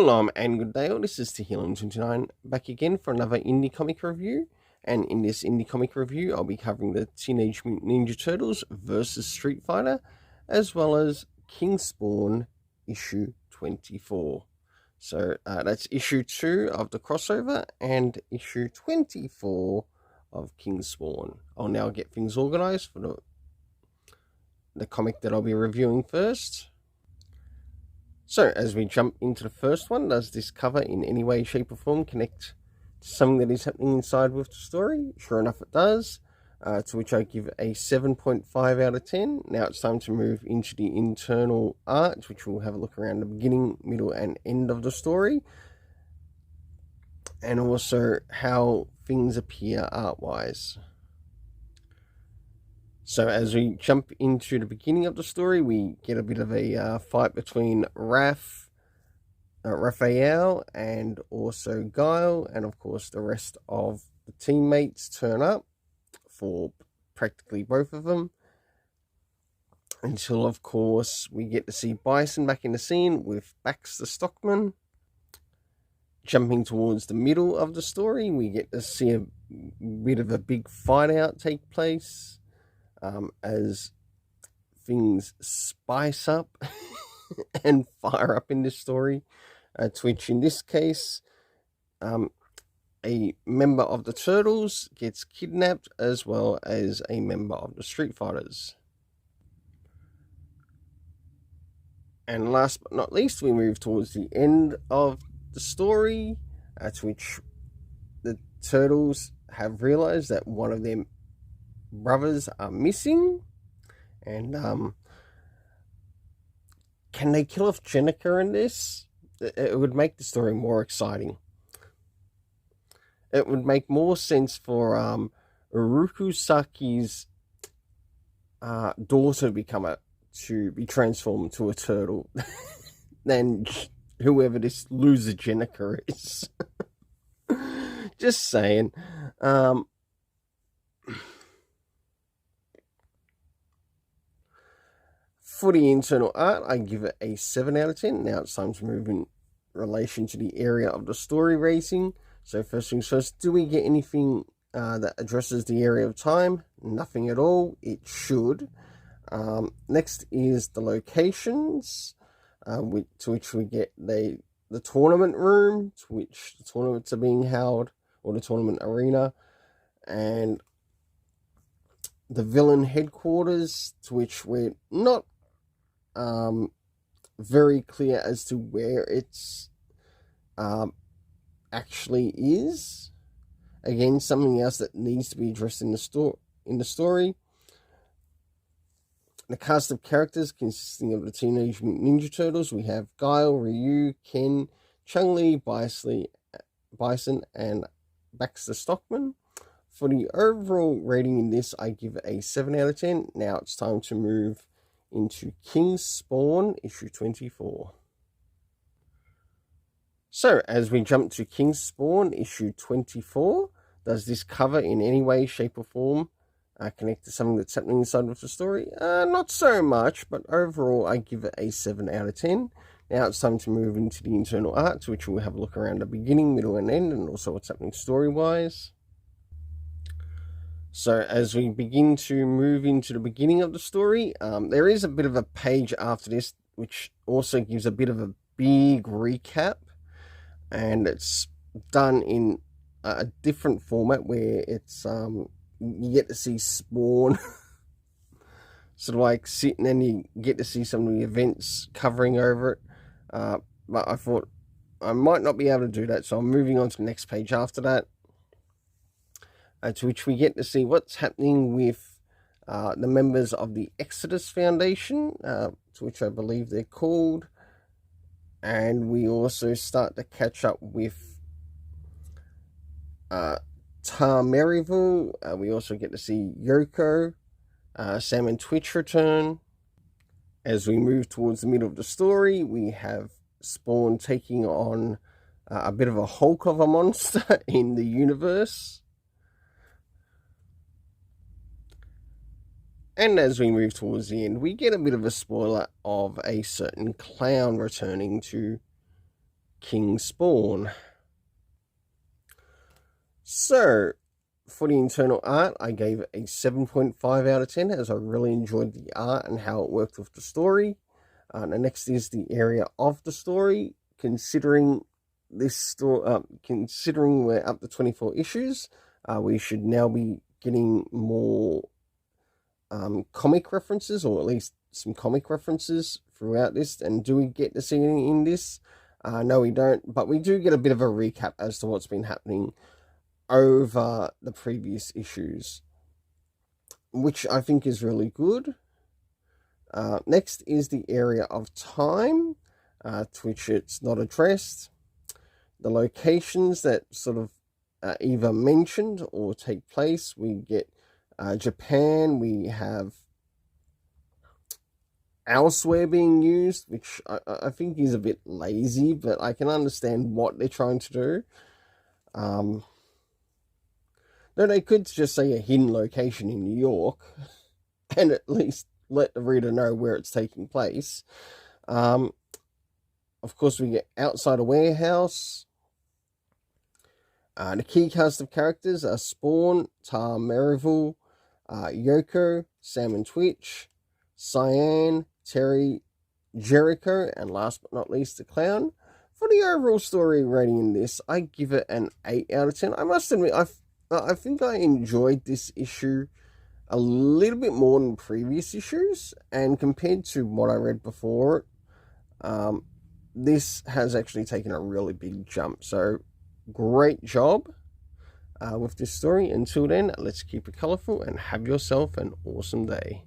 Shalom and good day all, this is Tehillim29 back again for another indie comic review. And in this indie comic review, I'll be covering the Teenage Mutant Ninja Turtles versus Street Fighter, as well as King Spawn issue 24. So that's issue 2 of the crossover and issue 24 of King Spawn. I'll now get things organized for the comic that I'll be reviewing first. So, as we jump into the first one, does this cover in any way, shape or form connect to something that is happening inside with the story? Sure enough it does, to which I give a 7.5 out of 10. Now it's time to move into the internal art, which we'll have a look around the beginning, middle and end of the story. And also how things appear art-wise. So as we jump into the beginning of the story, we get a bit of a fight between Raphael and also Guile, and of course the rest of the teammates turn up for practically both of them. Until, of course, we get to see Bison back in the scene with Baxter Stockman. Jumping towards the middle of the story, we get to see a bit of a big fight out take place. As things spice up and fire up in this story, to which in this case, a member of the Turtles gets kidnapped, as well as a member of the Street Fighters. And last but not least, we move towards the end of the story, to which the Turtles have realized that one of them brothers are missing, and can they kill off Jenica in this? It would make the story more exciting. It would make more sense for Uruku Saki's daughter to be transformed to a turtle than whoever this loser Jenica is. Just saying. For the internal art, I give it a 7 out of 10. Now it's time to move in relation to the area of the story racing. So first things first, do we get anything that addresses the area of time? Nothing at all. It should. Next is the locations, to which we get the tournament room, to which the tournaments are being held, or the tournament arena, and the villain headquarters, to which we're not very clear as to where it's actually is. Again, something else that needs to be addressed in the story. The cast of characters consisting of the Teenage Mutant Ninja Turtles, we have Guile, Ryu, Ken, Chun-Li, Bison, and Baxter Stockman. For the overall rating in this, I give it a 7 out of 10. Now it's time to move into King Spawn, issue 24. So, as we jump to King Spawn, issue 24, does this cover in any way, shape or form connect to something that's happening inside of the story? Not so much, but overall I give it a 7 out of 10. Now it's time to move into the internal art, which we'll have a look around the beginning, middle and end, and also what's happening story-wise. So as we begin to move into the beginning of the story, there is a bit of a page after this, which also gives a bit of a big recap, and it's done in a different format where it's you get to see Spawn sort of like sitting, and you get to see some of the events covering over it. But I thought I might not be able to do that, so I'm moving on to the next page after that. To which we get to see what's happening with the members of the Exodus Foundation, to which I believe they're called. And we also start to catch up with Tar Maryville. We also get to see Yoko, Sam and Twitch return. As we move towards the middle of the story, we have Spawn taking on a bit of a Hulk of a monster in the universe. And as we move towards the end, we get a bit of a spoiler of a certain clown returning to King Spawn. So, for the internal art, I gave it a 7.5 out of 10, as I really enjoyed the art and how it worked with the story. The next is the area of the story. Considering considering we're up to 24 issues, we should now be getting more comic references, or at least some comic references throughout this. And do we get to see any in this? No, we don't, but we do get a bit of a recap as to what's been happening over the previous issues, which I think is really good. Next is the area of time, to which it's not addressed. The locations that sort of either mentioned or take place. We get Japan, we have elsewhere being used, which I think is a bit lazy, but I can understand what they're trying to do. No, they could just say a hidden location in New York and at least let the reader know where it's taking place. Of course, we get outside a warehouse. The key cast of characters are Spawn, Tar Merivale, Yoko, Sam and Twitch, Cyan, Terry, Jericho, and last but not least, the Clown. For the overall story rating in this, I give it an 8 out of 10. I must admit, I think I enjoyed this issue a little bit more than previous issues, and compared to what I read before, this has actually taken a really big jump. So, great job with this story. Until then, let's keep it colourful and have yourself an awesome day.